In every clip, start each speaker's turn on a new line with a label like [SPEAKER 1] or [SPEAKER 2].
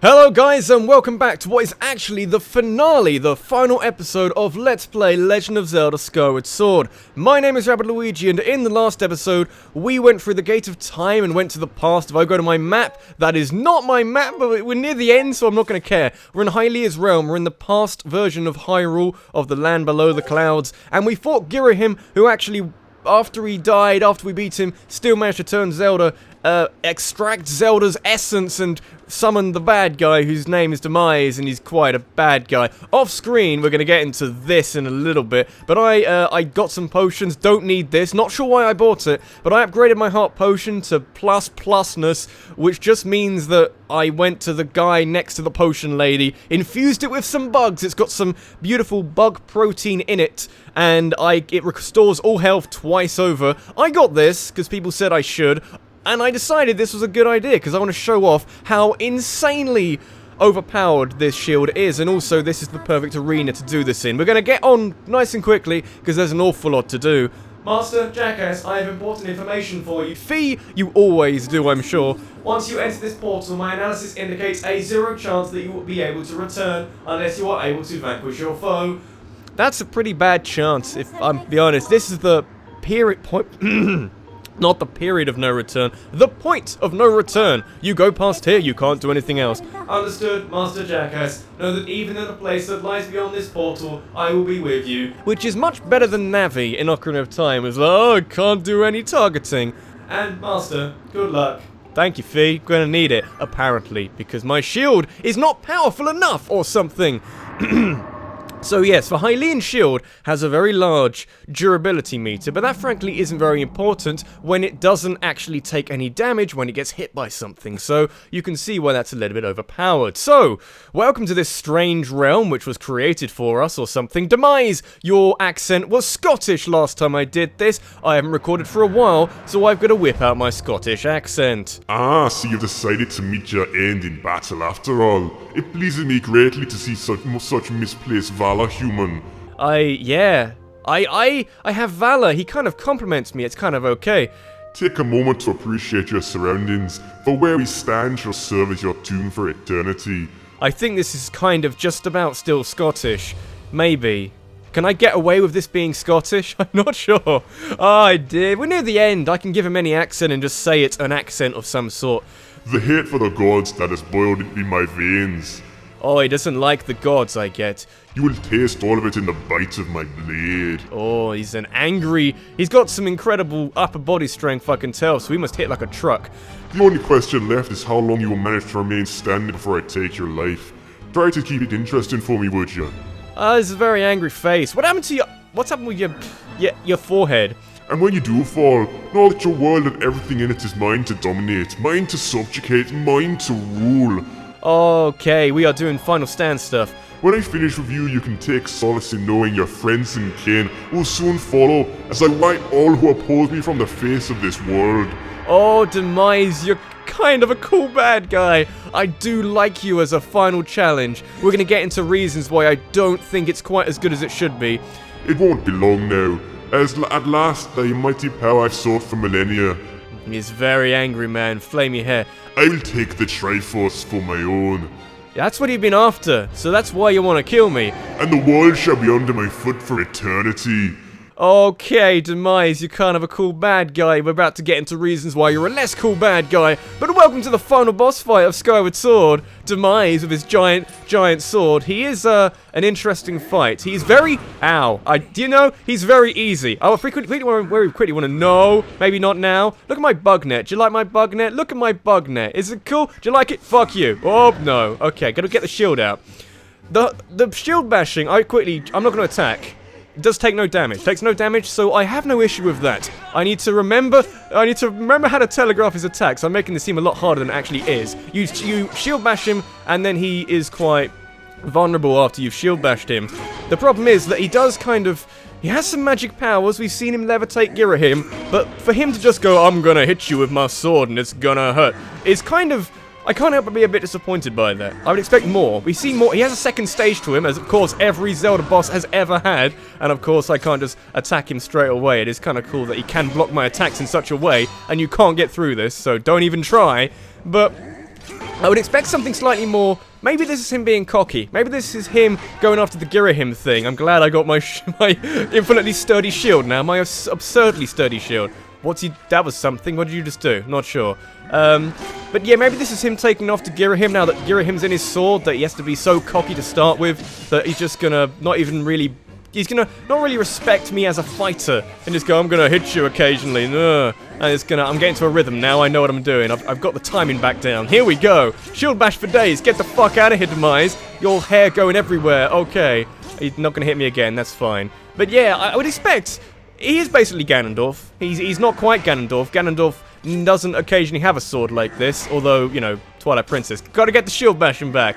[SPEAKER 1] Hello guys and welcome back to what is actually the finale, the final episode of Let's Play Legend of Zelda Skyward Sword. My name is Rabbidluigi and in the last episode we went through the Gate of Time and went to the past. If I go to my map, that is not my map, but we're near the end so I'm not going to care. We're in Hylia's realm, we're in the past version of Hyrule, of the land below the clouds, and we fought Girahim, who actually, after he died, after we beat him, still managed to turn Zelda, extract Zelda's essence and summon the bad guy whose name is Demise, and he's quite a bad guy. Off screen, we're going to get into this in a little bit, but I got some potions, don't need this, not sure why I bought it, but I upgraded my heart potion to ++ness, which just means that I went to the guy next to the potion lady, infused it with some bugs, it's got some beautiful bug protein in it, and it restores all health twice over. I got this, because people said I should, and I decided this was a good idea, because I want to show off how insanely overpowered this shield is, and also this is the perfect arena to do this in. We're going to get on nice and quickly, because there's an awful lot to do. Master, Jackass, I have important information for you. Fee, you always do, I'm sure. Once you enter this portal, my analysis indicates a 0 chance that you will be able to return, unless you are able to vanquish your foe. That's a pretty bad chance, if I'm be honest. This is the period point... Not the period of no return, the point of no return. You go past here, you can't do anything else. Understood, Master Jackass. Know that even in a place that lies beyond this portal, I will be with you. Which is much better than Navi in Ocarina of Time. It's like, oh, I can't do any targeting. And, Master, good luck. Thank you, Fee. Gonna need it, apparently, because my shield is not powerful enough or something. So yes, the Hylian shield has a very large durability meter, but that frankly isn't very important when it doesn't actually take any damage when it gets hit by something, so you can see why that's a little bit overpowered. So, welcome to this strange realm which was created for us or something. Demise, your accent was Scottish last time I did this. I haven't recorded for a while, so I've got to whip out my Scottish accent.
[SPEAKER 2] Ah, so you've decided to meet your end in battle after all. It pleases me greatly to see such misplaced valor, human.
[SPEAKER 1] I have valor. He kind of compliments me. It's kind of okay.
[SPEAKER 2] Take a moment to appreciate your surroundings, for where we stand shall serve as your tomb for eternity.
[SPEAKER 1] I think this is kind of just about still Scottish. Maybe. Can I get away with this being Scottish? I'm not sure. Oh, I did. We're near the end. I can give him any accent and just say it's an accent of some sort.
[SPEAKER 2] The hate for the gods that has boiled in my veins.
[SPEAKER 1] Oh, he doesn't like the gods, I get.
[SPEAKER 2] You will taste all of it in the bite of my blade.
[SPEAKER 1] Oh, he's an angry... He's got some incredible upper body strength, I can tell, so he must hit like a truck.
[SPEAKER 2] The only question left is how long you will manage to remain standing before I take your life. Try to keep it interesting for me, would you?
[SPEAKER 1] This is a very angry face. What happened to your... What's happened with your forehead?
[SPEAKER 2] And when you do fall, know that your world and everything in it is mine to dominate, mine to subjugate, mine to rule.
[SPEAKER 1] Okay, we are doing final stand stuff.
[SPEAKER 2] When I finish with you, you can take solace in knowing your friends and kin will soon follow, as I wipe all who oppose me from the face of this world.
[SPEAKER 1] Oh, Demise, you're kind of a cool bad guy. I do like you as a final challenge. We're gonna get into reasons why I don't think it's quite as good as it should be.
[SPEAKER 2] It won't be long now, as at last the mighty power I've sought for millennia.
[SPEAKER 1] He's very angry, man. Flamey hair.
[SPEAKER 2] I will take the Triforce for my own.
[SPEAKER 1] That's what you've been after, so that's why you want to kill me.
[SPEAKER 2] And the world shall be under my foot for eternity.
[SPEAKER 1] Okay, Demise, you're kind of a cool bad guy. We're about to get into reasons why you're a less cool bad guy. But welcome to the final boss fight of Skyward Sword. Demise with his giant sword. He is an interesting fight. He's very... Ow. Do you know? He's very easy. Oh, very quickly want to know. Maybe not now. Look at my bug net. Do you like my bug net? Look at my bug net. Is it cool? Do you like it? Fuck you. Oh, no. Okay, gotta get the shield out. The shield bashing, I'm not gonna attack. It does take no damage. Takes no damage, so I have no issue with that. I need to remember how to telegraph his attacks. I'm making this seem a lot harder than it actually is. You shield bash him, and then he is quite vulnerable after you've shield bashed him. The problem is that he does kind of... He has some magic powers. We've seen him levitate Girahim, but for him to just go, I'm gonna hit you with my sword and it's gonna hurt, is kind of... I can't help but be a bit disappointed by that. I would expect more. We see more. He has a second stage to him, as of course every Zelda boss has ever had. And of course I can't just attack him straight away. It is kind of cool that he can block my attacks in such a way, and you can't get through this, so don't even try. But I would expect something slightly more. Maybe this is him being cocky. Maybe this is him going after the Girahim thing. I'm glad I got my infinitely sturdy shield now. My absurdly sturdy shield. That was something. What did you just do? Not sure. But yeah, maybe this is him taking off to Girahim now that Girahim's in his sword, that he has to be so cocky to start with, that he's just gonna he's gonna not really respect me as a fighter, and just go, I'm gonna hit you occasionally, and I'm getting to a rhythm now, I know what I'm doing, I've got the timing back down. Here we go, shield bash for days, get the fuck out of here, Demise, your hair going everywhere, okay, he's not gonna hit me again, that's fine. But yeah, I would expect, he is basically Ganondorf, he's not quite Ganondorf. Ganondorf doesn't occasionally have a sword like this, although, you know, Twilight Princess. Gotta get the shield bashing back.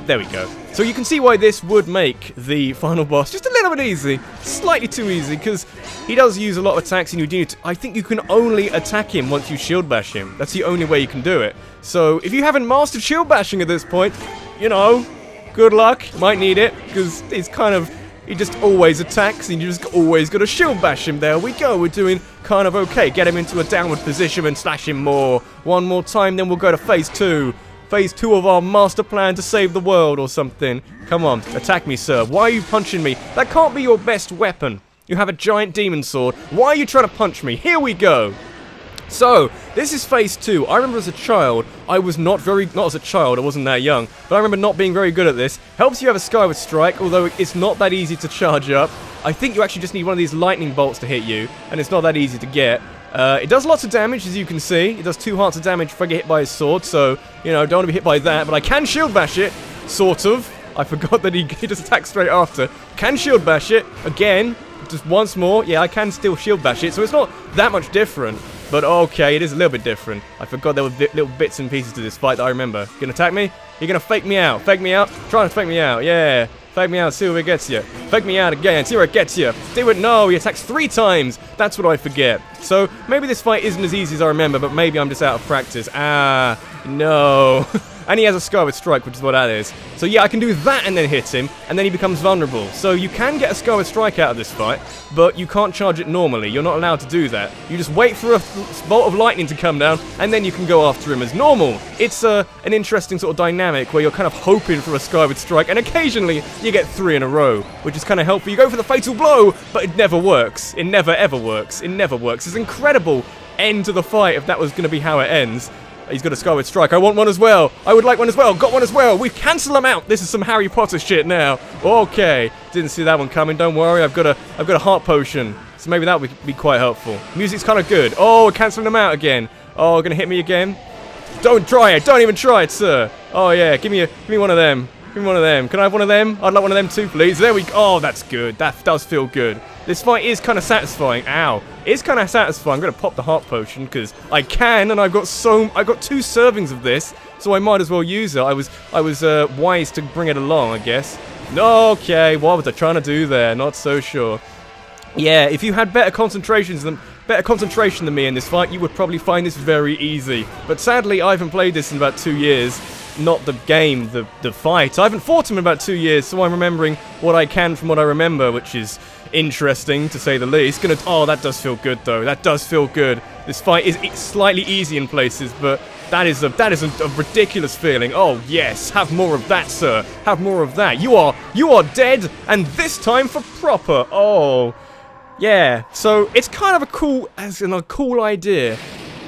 [SPEAKER 1] There we go. So you can see why this would make the final boss just a little bit easy. Slightly too easy, because he does use a lot of attacks and you do need to, I think you can only attack him once you shield bash him. That's the only way you can do it. So if you haven't mastered shield bashing at this point, you know, good luck. Might need it, because it's kind of, he just always attacks and you just always gotta shield bash him. There we go, we're doing kind of okay. Get him into a downward position and slash him more. One more time, then we'll go to phase 2. Phase 2 of our master plan to save the world or something. Come on, attack me, sir. Why are you punching me? That can't be your best weapon. You have a giant demon sword. Why are you trying to punch me? Here we go. So, this is phase 2. I remember as a child, I was not as a child, I wasn't that young, but I remember not being very good at this. Helps you have a Skyward Strike, although it's not that easy to charge up. I think you actually just need one of these lightning bolts to hit you, and it's not that easy to get. It does lots of damage, as you can see. It does 2 hearts of damage if I get hit by his sword, so, you know, don't want to be hit by that, but I can shield bash it, sort of. I forgot that he just attacks straight after. Can shield bash it, again, just once more. Yeah, I can still shield bash it, so it's not that much different. But okay, it is a little bit different. I forgot there were little bits and pieces to this fight that I remember. You gonna attack me? You're gonna fake me out. Fake me out? Try and fake me out, yeah. Fake me out, see where it gets you. Fake me out again, see where it gets you. Do it, no, he attacks 3 times. That's what I forget. So, maybe this fight isn't as easy as I remember, but maybe I'm just out of practice. Ah, no. And he has a Skyward Strike, which is what that is. So yeah, I can do that and then hit him, and then he becomes vulnerable. So you can get a Skyward Strike out of this fight, but you can't charge it normally. You're not allowed to do that. You just wait for a bolt of lightning to come down, and then you can go after him as normal. It's an interesting sort of dynamic where you're kind of hoping for a Skyward Strike, and occasionally you get 3 in a row, which is kind of helpful. You go for the Fatal Blow, but it never works. It never ever works. It never works. It's an incredible end to the fight if that was going to be how it ends. He's got a Skyward Strike. I want one as well. I would like one as well. Got one as well. We've cancelled them out. This is some Harry Potter shit now. Okay. Didn't see that one coming. Don't worry. I've got a heart potion. So maybe that would be quite helpful. Music's kind of good. Oh, we're cancelling them out again. Oh, gonna hit me again. Don't try it. Don't even try it, sir. Oh yeah. Give me one of them. Give me one of them. Can I have one of them? I'd like one of them too, please. There we go. Oh, that's good. That does feel good. This fight is kind of satisfying. Ow. It's kind of satisfying. I'm going to pop the heart potion because I can, and I've got 2 servings of this, so I might as well use it. I was wise to bring it along, I guess. Okay, what was I trying to do there? Not so sure. Yeah, if you had better concentration than me in this fight, you would probably find this very easy. But sadly, I haven't played this in about 2 years. Not the game, the fight. I haven't fought him in about 2 years, so I'm remembering what I can from what I remember, which is interesting, to say the least. Oh, that does feel good, though. That does feel good. This fight is slightly easy in places, but that is a ridiculous feeling. Oh, yes. Have more of that, sir. Have more of that. You are dead, and this time for proper. Oh, yeah. So, it's kind of a cool idea.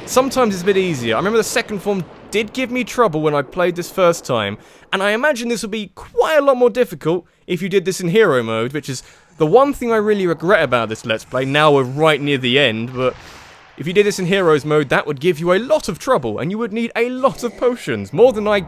[SPEAKER 1] Sometimes it's a bit easier. I remember the second form did give me trouble when I played this first time, and I imagine this would be quite a lot more difficult if you did this in hero mode, which is the one thing I really regret about this Let's Play. Now we're right near the end, but if you did this in heroes mode, that would give you a lot of trouble, and you would need a lot of potions. More than I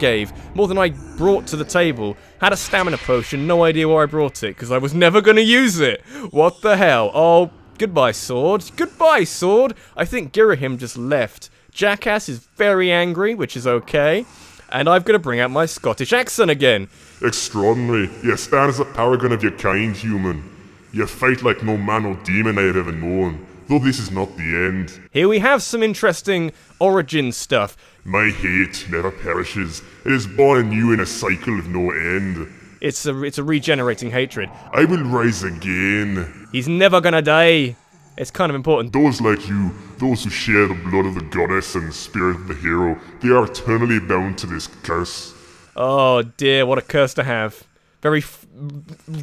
[SPEAKER 1] brought to the table. Had a stamina potion, no idea where I brought it, because I was never going to use it. What the hell? Oh, goodbye, sword. Goodbye, sword. I think Girahim just left. Jackass is very angry, which is okay. And I've got to bring out my Scottish accent again.
[SPEAKER 2] Extraordinary. You stand as a paragon of your kind, human. You fight like no man or demon I have ever known, though this is not the end.
[SPEAKER 1] Here we have some interesting origin stuff.
[SPEAKER 2] My hate never perishes. It is born anew in a cycle of no end.
[SPEAKER 1] It's a regenerating hatred.
[SPEAKER 2] I will rise again.
[SPEAKER 1] He's never gonna die. It's kind of important.
[SPEAKER 2] Those like you, those who share the blood of the goddess and spirit of the hero, they are eternally bound to this curse.
[SPEAKER 1] Oh dear, what a curse to have. Very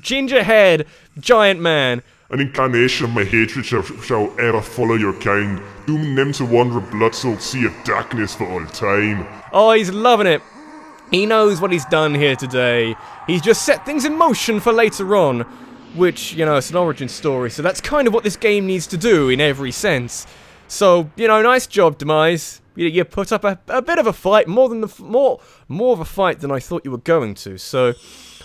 [SPEAKER 1] ginger-haired, giant man.
[SPEAKER 2] An incarnation of my hatred shall ever follow your kind, dooming them to wander a blood-soaked sea of darkness for all time.
[SPEAKER 1] Oh, he's loving it. He knows what he's done here today. He's just set things in motion for later on. Which, you know, it's an origin story, so that's kind of what this game needs to do in every sense. So, you know, nice job, Demise. You put up a bit of a fight, more of a fight than I thought you were going to. So,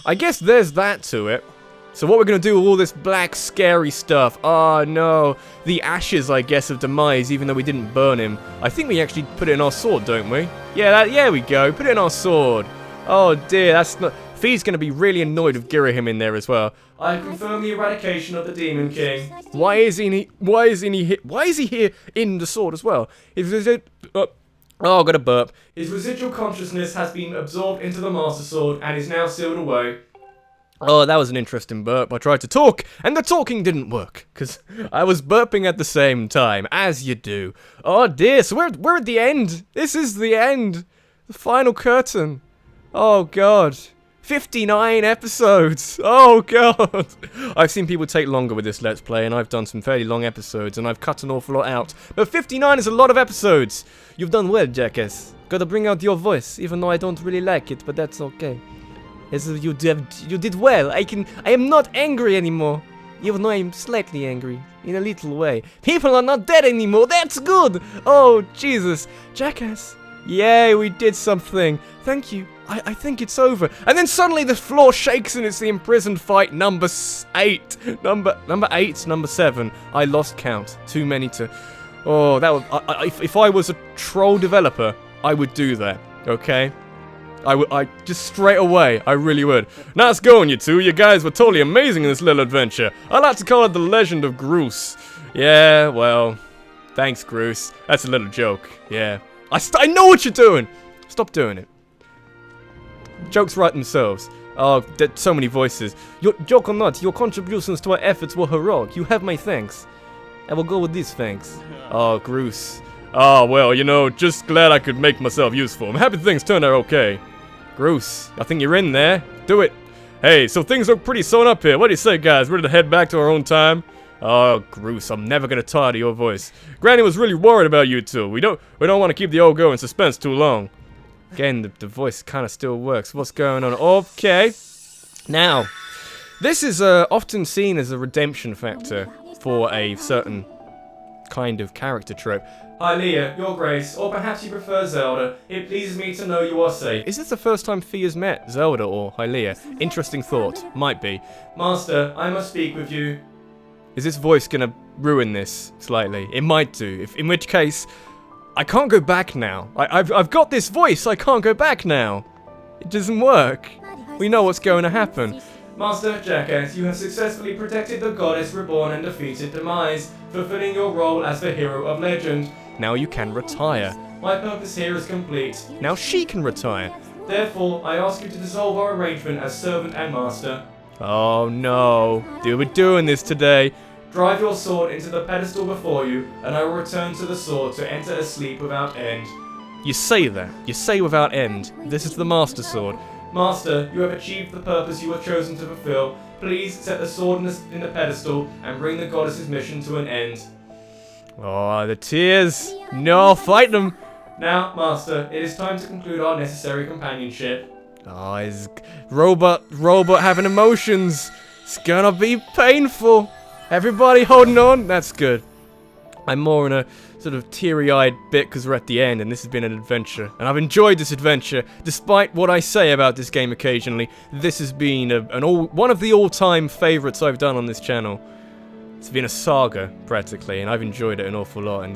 [SPEAKER 1] I guess there's that to it. So what we're going to do with all this black, scary stuff. Oh, no. The ashes, I guess, of Demise, even though we didn't burn him. I think we actually put it in our sword, don't we? Yeah, we go. Put it in our sword. Oh, dear. That's not... Fee's going to be really annoyed with Girahim in there as well. I confirm the eradication of the Demon King. Why is he here in the sword as well? I got a burp. His residual consciousness has been absorbed into the Master Sword and is now sealed away. Oh, that was an interesting burp. I tried to talk, and the talking didn't work, because I was burping at the same time, as you do. Oh dear, so we're at the end. This is the end. The final curtain. Oh god. 59 episodes! Oh god! I've seen people take longer with this Let's Play, and I've done some fairly long episodes, and I've cut an awful lot out. But 59 is a lot of episodes! You've done well, Jackass. Gotta bring out your voice, even though I don't really like it, but that's okay. You did well. I am not angry anymore. Even though I'm slightly angry. In a little way. People are not dead anymore, that's good! Oh, Jesus. Jackass. Yay, we did something. Thank you. I think it's over. And then suddenly the floor shakes and it's the imprisoned fight number 8. Number 8, number 7. I lost count. Too many to... Oh, that would... if I was a troll developer, I would do that. Okay? I just straight away, I really would. Nice going, you two. You guys were totally amazing in this little adventure. I like to call it the Legend of Groose. Yeah, well... Thanks, Groose. That's a little joke. Yeah. I know what you're doing! Stop doing it. Jokes write themselves. Oh, so many voices. Joke or not, your contributions to our efforts were heroic. You have my thanks. I will go with these thanks. Oh, Groose. Oh, well, you know, just glad I could make myself useful. I'm happy things turned out okay. Groose, I think you're in there. Do it. Hey, so things look pretty sewn up here. What do you say, guys? Ready to head back to our own time? Oh, Groose, I'm never gonna tire of your voice. Granny was really worried about you two. We don't want to keep the old girl in suspense too long. Again, the voice kind of still works. What's going on? Okay. Now, this is often seen as a redemption factor for a certain kind of character trope. Hi, Leah, your grace, or perhaps you prefer Zelda. It pleases me to know you are safe. Is this the first time Fee has met Zelda or Hylia? Interesting thought. Might be. Master, I must speak with you. Is this voice gonna ruin this slightly? It might do. In which case, I can't go back now. I've got this voice. I can't go back now. It doesn't work. We know what's going to happen. Master Jackass, you have successfully protected the goddess reborn and defeated Demise, fulfilling your role as the hero of legend. Now you can retire. My purpose here is complete. Now she can retire. Therefore, I ask you to dissolve our arrangement as servant and master. Oh no. We're doing this today. Drive your sword into the pedestal before you, and I will return to the sword to enter a sleep without end. You say that. You say without end. This is the Master Sword. Master, you have achieved the purpose you were chosen to fulfill. Please set the sword in the pedestal and bring the goddess's mission to an end. Oh, the tears. No, fight them. Now, Master, it is time to conclude our necessary companionship. Oh, is robot having emotions. It's gonna be painful. Everybody holding on? That's good. I'm more in a sort of teary-eyed bit because we're at the end and this has been an adventure. And I've enjoyed this adventure. Despite what I say about this game occasionally, this has been one of the all-time favourites I've done on this channel. It's been a saga, practically, and I've enjoyed it an awful lot. And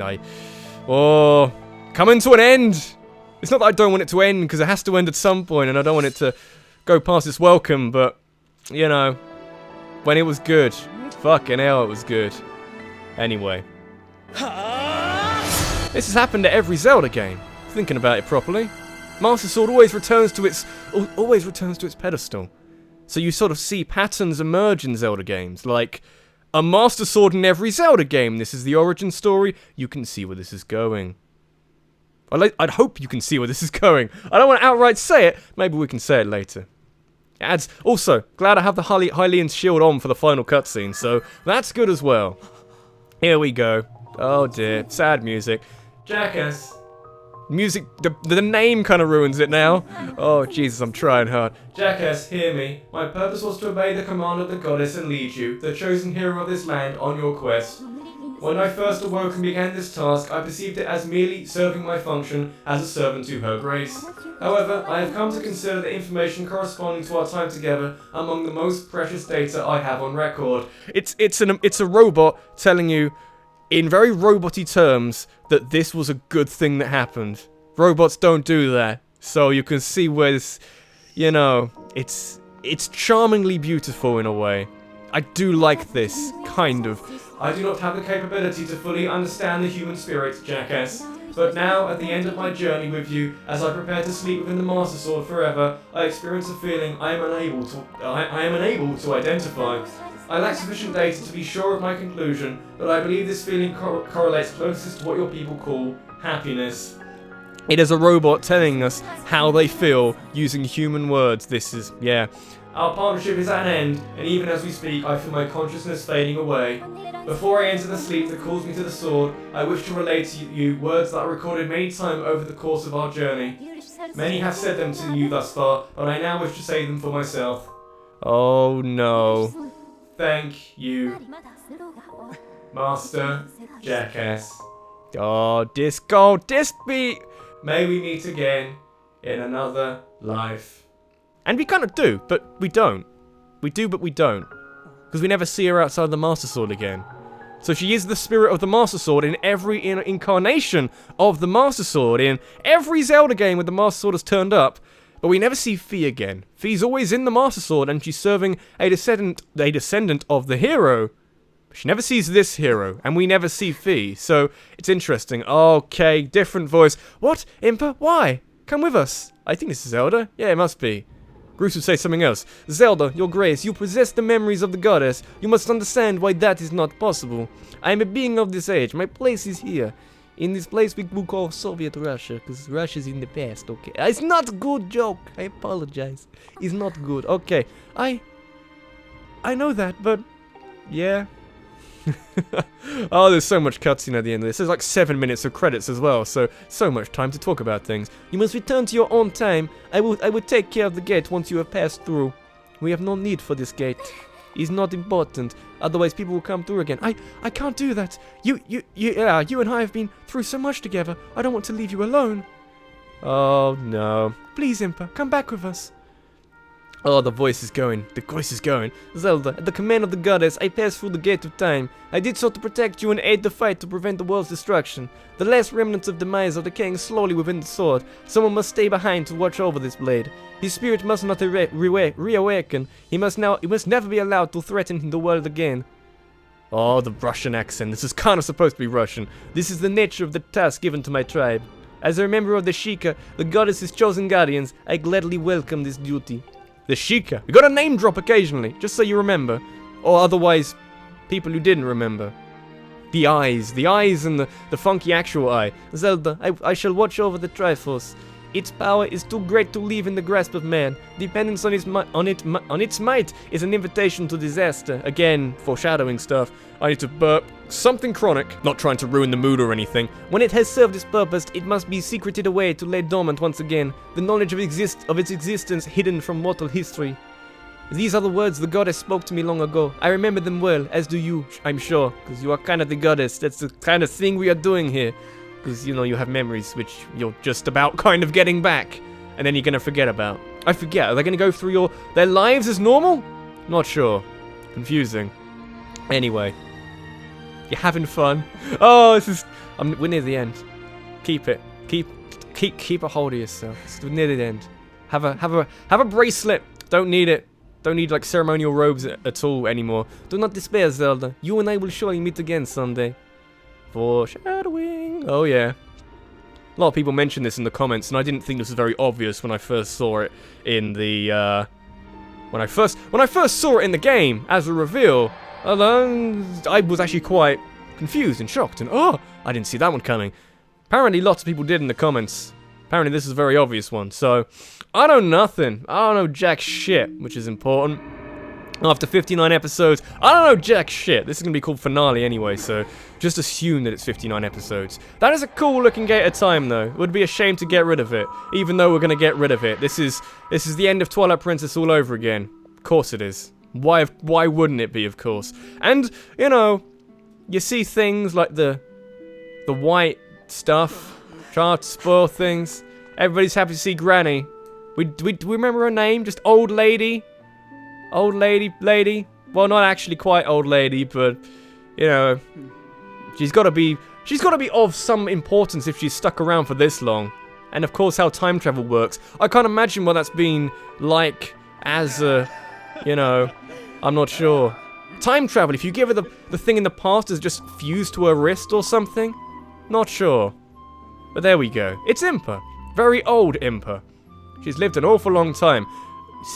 [SPEAKER 1] coming to an end! It's not that I don't want it to end, because it has to end at some point, and I don't want it to go past its welcome, but, you know, when it was good. Fucking hell, it was good. Anyway. This has happened to every Zelda game, thinking about it properly. Master Sword always returns to its pedestal. So you sort of see patterns emerge in Zelda games, like a Master Sword in every Zelda game. This is the origin story. You can see where this is going. I'd hope you can see where this is going. I don't want to outright say it. Maybe we can say it later. Adds, also, glad I have the Hylian's shield on for the final cutscene, so that's good as well. Here we go. Oh dear, sad music. Jackass. Music, the name kind of ruins it now. Oh Jesus, I'm trying hard. Jackass, hear me. My purpose was to obey the command of the goddess and lead you, the chosen hero of this land, on your quest. When I first awoke and began this task, I perceived it as merely serving my function as a servant to her grace. However, I have come to consider the information corresponding to our time together among the most precious data I have on record. It's a robot telling you, in very robot-y terms, that this was a good thing that happened. Robots don't do that, so you can see where this, you know, it's charmingly beautiful in a way. I do like this, kind of. I do not have the capability to fully understand the human spirit, Jackass. But now, at the end of my journey with you, as I prepare to sleep within the Master Sword forever, I experience a feeling I am unable to identify. I lack sufficient data to be sure of my conclusion, but I believe this feeling correlates closest to what your people call happiness. It is a robot telling us how they feel using human words. This is, yeah. Our partnership is at an end, and even as we speak, I feel my consciousness fading away. Before I enter the sleep that calls me to the sword, I wish to relate to you words that I recorded many times over the course of our journey. Many have said them to you thus far, but I now wish to say them for myself. Oh no. Thank you, Master Jackass. Oh, this beat. May we meet again in another life. And we kind of do, but we don't. We do, but we don't. Because we never see her outside the Master Sword again. So she is the spirit of the Master Sword in every incarnation of the Master Sword. In every Zelda game where the Master Sword has turned up. But we never see Fi again. Fi's always in the Master Sword and she's serving a descendant of the hero. But she never sees this hero, and we never see Fi. So it's interesting. Okay, different voice. What? Impa? Why? Come with us. I think this is Zelda. Yeah, it must be. Bruce would say something else. Zelda, your grace, you possess the memories of the goddess. You must understand why that is not possible. I am a being of this age. My place is here. In this place we will call Soviet Russia, because Russia's in the past, okay? It's not a good joke. I apologize. It's not good. Okay. I know that, but yeah. Oh, there's so much cutscene at the end of this. There's like 7 minutes of credits as well, so much time to talk about things. You must return to your own time. I will take care of the gate once you have passed through. We have no need for this gate. It's not important. Otherwise, people will come through again. I can't do that. You and I have been through so much together. I don't want to leave you alone. Oh no! Please, Impa, come back with us. Oh, the voice is going. The voice is going. Zelda, at the command of the goddess, I passed through the gate of time. I did so to protect you and aid the fight to prevent the world's destruction. The last remnants of Demise are decaying slowly within the sword. Someone must stay behind to watch over this blade. His spirit must not reawaken. He must never be allowed to threaten the world again. Oh, the Russian accent. This is kind of supposed to be Russian. This is the nature of the task given to my tribe. As a member of the Sheikah, the goddess's chosen guardians, I gladly welcome this duty. The Sheikah. We got a name drop occasionally, just so you remember. Or otherwise, people who didn't remember. The eyes and the funky actual eye. Zelda, I shall watch over the Triforce. Its power is too great to leave in the grasp of man. Dependence on its might is an invitation to disaster. Again, foreshadowing stuff. I need to burp. Something chronic. Not trying to ruin the mood or anything. When it has served its purpose, it must be secreted away to lay dormant once again. The knowledge of its existence hidden from mortal history. These are the words the goddess spoke to me long ago. I remember them well, as do you, I'm sure. Because you are kind of the goddess. That's the kind of thing we are doing here. Because, you know, you have memories which you're just about kind of getting back. And then you're going to forget about. I forget. Are they going to go through their lives as normal? Not sure. Confusing. Anyway. You're having fun. Oh, this is... we're near the end. Keep it. Keep a hold of yourself. We're near the end. Have a bracelet. Don't need it. Don't need like ceremonial robes at all anymore. Do not despair, Zelda. You and I will surely meet again someday. Foreshadowing. Oh yeah. A lot of people mentioned this in the comments, and I didn't think this was very obvious when I first saw it in the when I first saw it in the game as a reveal. I was actually quite confused and shocked, and oh, I didn't see that one coming. Apparently lots of people did in the comments. Apparently this is a very obvious one, so I know nothing. I don't know jack shit, which is important. After 59 episodes, I don't know jack shit. This is going to be called finale anyway, so just assume that it's 59 episodes. That is a cool looking gate of time, though. It would be a shame to get rid of it, even though we're going to get rid of it. This is the end of Twilight Princess all over again. Of course it is. Why wouldn't it be, of course? And, you know, you see things like the white stuff, trying to spoil things. Everybody's happy to see Granny. We remember her name? Just old lady? Old lady? Well, not actually quite old lady, but, you know, she's got to be of some importance if she's stuck around for this long. And of course, how time travel works. I can't imagine what that's been like as a, you know, I'm not sure. Time travel, if you give her the thing in the past, is just fused to her wrist or something? Not sure. But there we go. It's Impa. Very old Impa. She's lived an awful long time.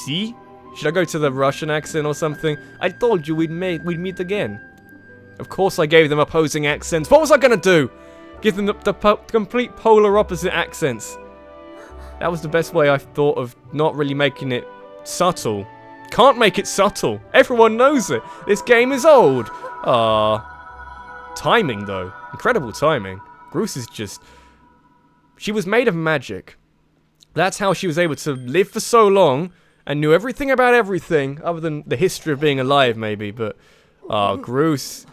[SPEAKER 1] See? Should I go to the Russian accent or something? I told you we'd meet again. Of course I gave them opposing accents. What was I gonna do? Give them the complete polar opposite accents. That was the best way I thought of not really making it subtle. Can't make it subtle. Everyone knows it. This game is old. Timing, though. Incredible timing. Bruce is just... She was made of magic. That's how she was able to live for so long and knew everything about everything, other than the history of being alive, maybe, but... Bruce.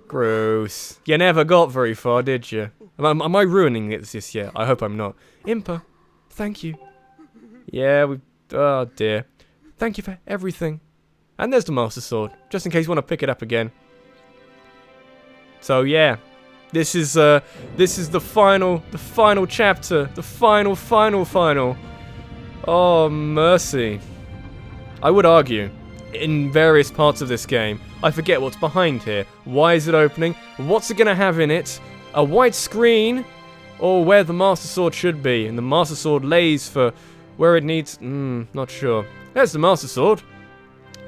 [SPEAKER 1] Bruce. You never got very far, did you? Am I ruining this yet? I hope I'm not. Impa, thank you. Yeah, oh dear. Thank you for everything. And there's the Master Sword, just in case you want to pick it up again. So yeah, this is the final chapter, the final. Oh mercy. I would argue, in various parts of this game, I forget what's behind here. Why is it opening? What's it gonna have in it? A white screen, or where the Master Sword should be, and the Master Sword lays for where it needs. Not sure. There's the Master Sword.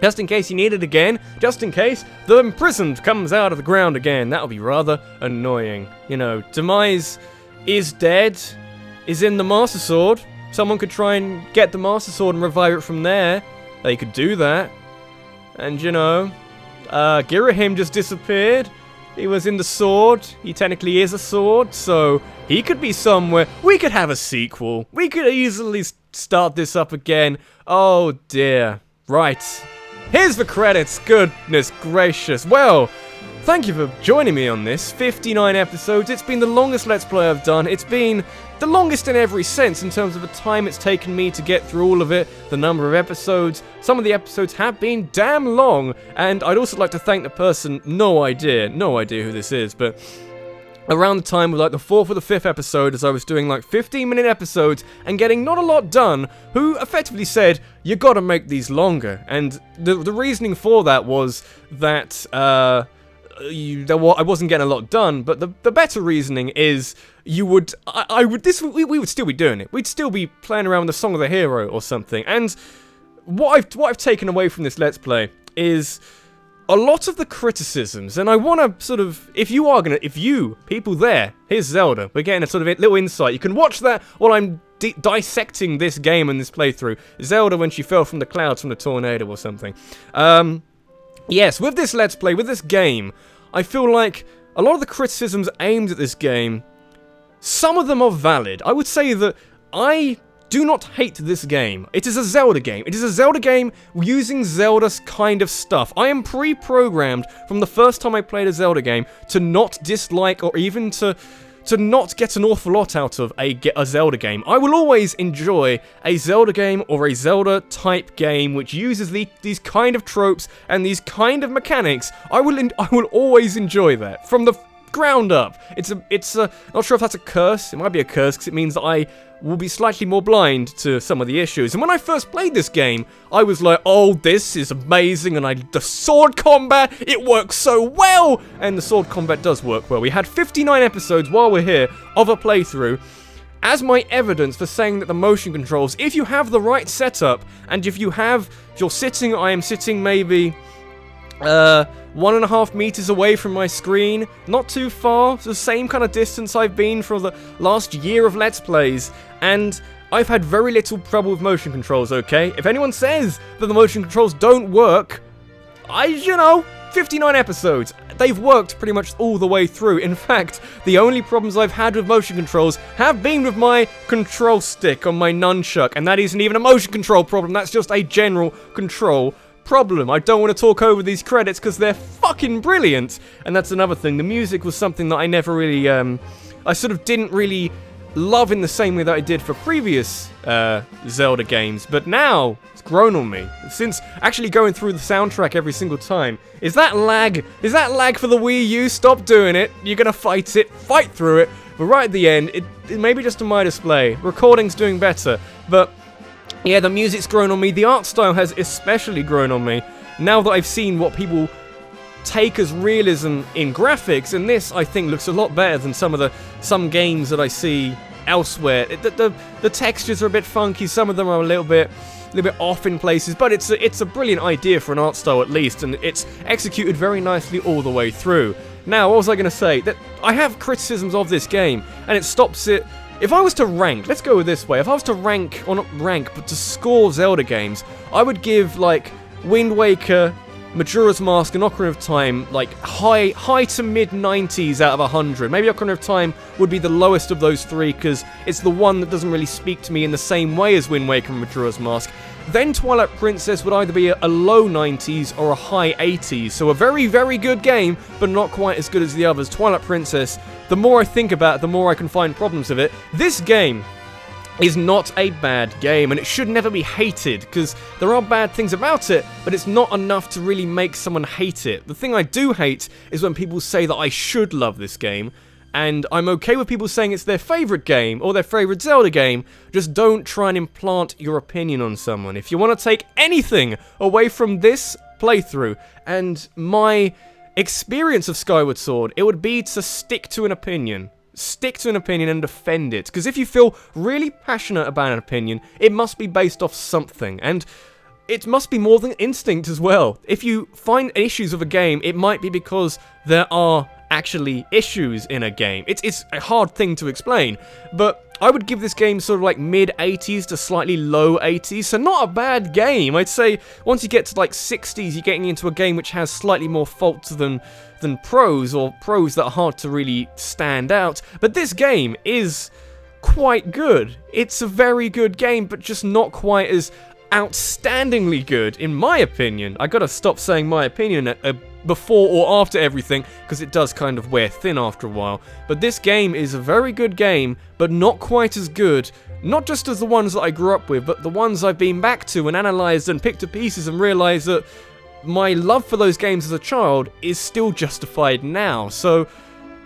[SPEAKER 1] Just in case you need it again. Just in case the imprisoned comes out of the ground again. That'll be rather annoying. You know, Demise is dead. Is in the Master Sword. Someone could try and get the Master Sword and revive it from there. They could do that. And, you know, Girahim just disappeared. He was in the sword. He technically is a sword, so he could be somewhere. We could have a sequel. We could easily start this up again. Oh dear. Right. Here's the credits. Goodness gracious. Well, thank you for joining me on this. 59 episodes. It's been the longest Let's Play I've done. It's been the longest in every sense in terms of the time it's taken me to get through all of it, the number of episodes. Some of the episodes have been damn long, and I'd also like to thank the person, no idea who this is, but around the time of like the 4th or the 5th episode, as I was doing like 15-minute episodes and getting not a lot done, who effectively said, you gotta make these longer. And the reasoning for that was that I wasn't getting a lot done, but the better reasoning is we would still be doing it. We'd still be playing around with the Song of the Hero or something. And what I've taken away from this Let's Play is a lot of the criticisms, and I want to sort of, if you, people there, here's Zelda, we're getting a sort of little insight. You can watch that while I'm dissecting this game and this playthrough. Zelda when she fell from the clouds from the tornado or something. Yes, with this Let's Play, with this game, I feel like a lot of the criticisms aimed at this game, some of them are valid. I would say that I do not hate this game. It is a Zelda game. It is a Zelda game using Zelda's kind of stuff. I am pre-programmed from the first time I played a Zelda game to not dislike or even to not get an awful lot out of a Zelda game. I will always enjoy a Zelda game or a Zelda-type game which uses these kind of tropes and these kind of mechanics. I will always enjoy that from the ground up. It's not sure if that's a curse. It might be a curse because it means that I will be slightly more blind to some of the issues. And when I first played this game, I was like, oh, this is amazing, and the sword combat, it works so well! And the sword combat does work well. We had 59 episodes while we're here of a playthrough as my evidence for saying that the motion controls, if you have the right setup, and if you're sitting, I am sitting maybe 1.5 meters away from my screen. Not too far. It's the same kind of distance I've been for the last year of Let's Plays. And I've had very little trouble with motion controls, okay? If anyone says that the motion controls don't work, 59 episodes. They've worked pretty much all the way through. In fact, the only problems I've had with motion controls have been with my control stick on my nunchuck, and that isn't even a motion control problem, that's just a general control problem. I don't want to talk over these credits because they're fucking brilliant. And that's another thing. The music was something that I never really, I sort of didn't really love in the same way that I did for previous Zelda games, but now it's grown on me. Since actually going through the soundtrack every single time. Is that lag? Is that lag for the Wii U? Stop doing it. You're gonna fight it. Fight through it. But right at the end, it may be just on my display. Recording's doing better, but yeah, the music's grown on me. The art style has especially grown on me. Now that I've seen what people take as realism in graphics, and this I think looks a lot better than some games that I see elsewhere. The textures are a bit funky, some of them are a little bit off in places, but it's a brilliant idea for an art style at least, and it's executed very nicely all the way through. Now, what was I going to say? That I have criticisms of this game, and it stops it. If I was to rank, let's go this way. If I was to rank, or not rank, but to score Zelda games, I would give like Wind Waker, Majora's Mask, and Ocarina of Time, like, high to mid-90s out of 100. Maybe Ocarina of Time would be the lowest of those three, because it's the one that doesn't really speak to me in the same way as Wind Waker and Majora's Mask. Then Twilight Princess would either be a low 90s or a high 80s. So a very, very good game, but not quite as good as the others. Twilight Princess, the more I think about it, the more I can find problems with it. This game is not a bad game, and it should never be hated, because there are bad things about it, but it's not enough to really make someone hate it. The thing I do hate is when people say that I should love this game, and I'm okay with people saying it's their favourite game, or their favourite Zelda game. Just don't try and implant your opinion on someone. If you want to take anything away from this playthrough, and my experience of Skyward Sword, it would be to stick to an opinion. Stick to an opinion and defend it. Because if you feel really passionate about an opinion, it must be based off something. And it must be more than instinct as well. If you find issues with a game, it might be because there are actually issues in a game. It's a hard thing to explain. But I would give this game sort of like mid-80s to slightly low 80s. So not a bad game. I'd say once you get to like 60s, you're getting into a game which has slightly more faults than pros, or pros that are hard to really stand out. But this game is quite good. It's a very good game, but just not quite as outstandingly good, in my opinion. I gotta stop saying my opinion before or after everything, because it does kind of wear thin after a while. But this game is a very good game, but not quite as good. Not just as the ones that I grew up with, but the ones I've been back to and analysed and picked to pieces and realised that my love for those games as a child is still justified now. So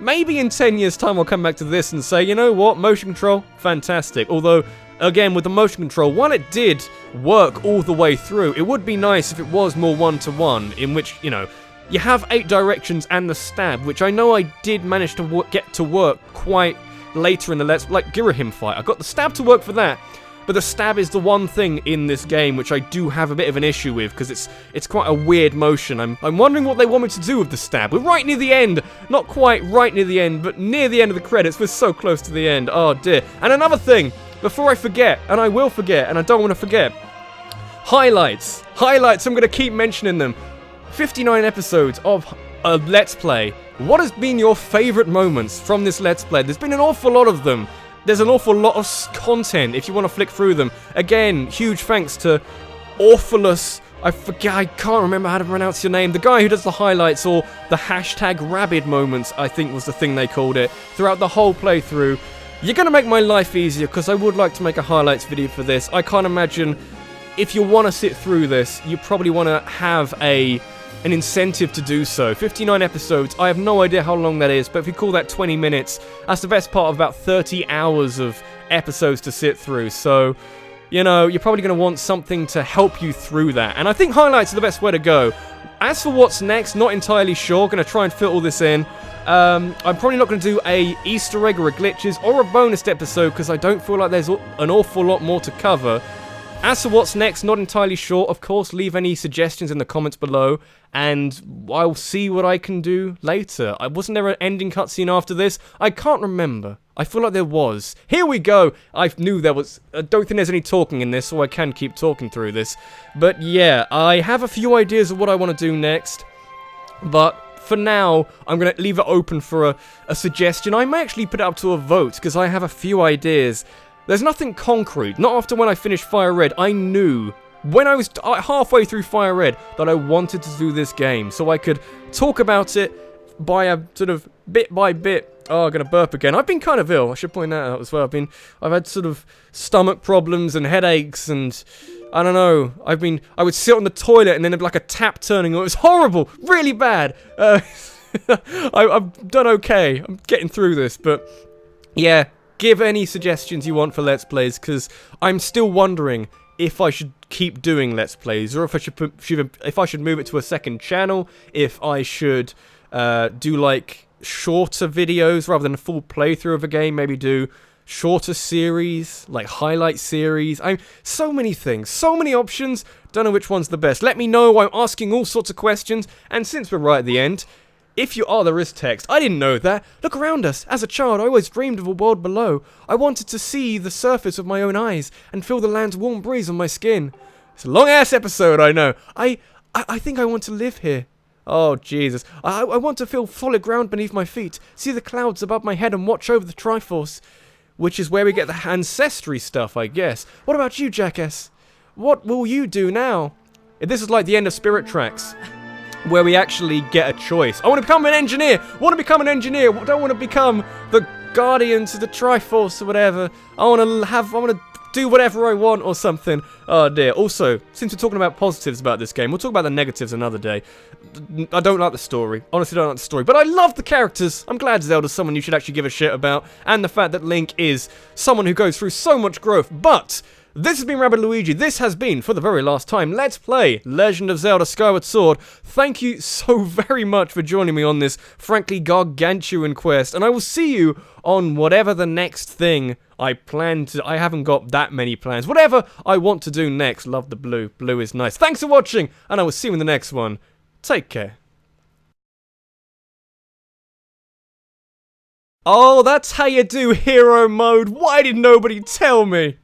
[SPEAKER 1] maybe in 10 years' time I'll come back to this and say, you know what, motion control, fantastic. Although, again, with the motion control, while it did work all the way through, it would be nice if it was more one-to-one, in which, you know, you have 8 directions and the stab, which I know I did manage to get to work quite later in the like Girahim fight. I got the stab to work for that. But the stab is the one thing in this game which I do have a bit of an issue with, because it's quite a weird motion. I'm wondering what they want me to do with the stab. We're right near the end. Not quite right near the end, but near the end of the credits. We're so close to the end. Oh dear. And another thing, before I forget, and I will forget, and I don't want to forget. Highlights. Highlights, I'm going to keep mentioning them. 59 episodes of a Let's Play. What has been your favourite moments from this Let's Play? There's been an awful lot of them. There's an awful lot of content if you want to flick through them. Again, huge thanks to Orphalus. I can't remember how to pronounce your name. The guy who does the highlights, or the hashtag Rabbid moments, I think was the thing they called it, throughout the whole playthrough. You're going to make my life easier, because I would like to make a highlights video for this. I can't imagine, if you want to sit through this, you probably want to have an incentive to do so. 59 episodes, I have no idea how long that is, but if you call that 20 minutes, that's the best part of about 30 hours of episodes to sit through. So, you know, you're probably going to want something to help you through that. And I think highlights are the best way to go. As for what's next, not entirely sure. Going to try and fit all this in. I'm probably not going to do a Easter egg or a glitches or a bonus episode, because I don't feel like there's an awful lot more to cover. As for what's next, not entirely sure. Of course, leave any suggestions in the comments below, and I'll see what I can do later. Wasn't there an ending cutscene after this? I can't remember. I feel like there was. Here we go! I knew there was. I don't think there's any talking in this, so I can keep talking through this. But yeah, I have a few ideas of what I want to do next. But for now, I'm going to leave it open for a suggestion. I may actually put it up to a vote, because I have a few ideas. There's nothing concrete. Not after when I finished Fire Red. I knew, when I was halfway through Fire Red, that I wanted to do this game. So I could talk about it by a sort of bit by bit. Oh, I'm going to burp again. I've been kind of ill. I should point that out as well. I've had sort of stomach problems and headaches and... I don't know, I would sit on the toilet and then there'd be like a tap turning on. It was horrible, really bad. I've done okay, I'm getting through this, but yeah, give any suggestions you want for Let's Plays, because I'm still wondering if I should keep doing Let's Plays, or if I should move it to a second channel, if I should do like shorter videos rather than a full playthrough of a game, maybe do shorter series, like highlight series. So many things, so many options, don't know which one's the best. Let me know, I'm asking all sorts of questions, and since we're right at the end, if you are, there is text. I didn't know that. Look around us. As a child, I always dreamed of a world below. I wanted to see the surface with my own eyes, and feel the land's warm breeze on my skin. It's a long-ass episode, I know. I think I want to live here. Oh, Jesus. I want to feel solid ground beneath my feet, see the clouds above my head, and watch over the Triforce. Which is where we get the ancestry stuff, I guess. What about you, jackass? What will you do now? This is like the end of Spirit Tracks, where we actually get a choice. I want to become an engineer! I want to become an engineer! I don't want to become the guardian to the Triforce or whatever. I want to do whatever I want or something. Oh dear. Also, since we're talking about positives about this game, we'll talk about the negatives another day. I don't like the story. Honestly, don't like the story. But I love the characters. I'm glad Zelda's someone you should actually give a shit about. And the fact that Link is someone who goes through so much growth. But this has been Rabbidluigi. This has been, for the very last time, Let's Play Legend of Zelda Skyward Sword. Thank you so very much for joining me on this, frankly, gargantuan quest. And I will see you on whatever the next thing I plan to... I haven't got that many plans. Whatever I want to do next. Love the blue. Blue is nice. Thanks for watching, and I will see you in the next one. Take care. Oh, that's how you do hero mode. Why did nobody tell me?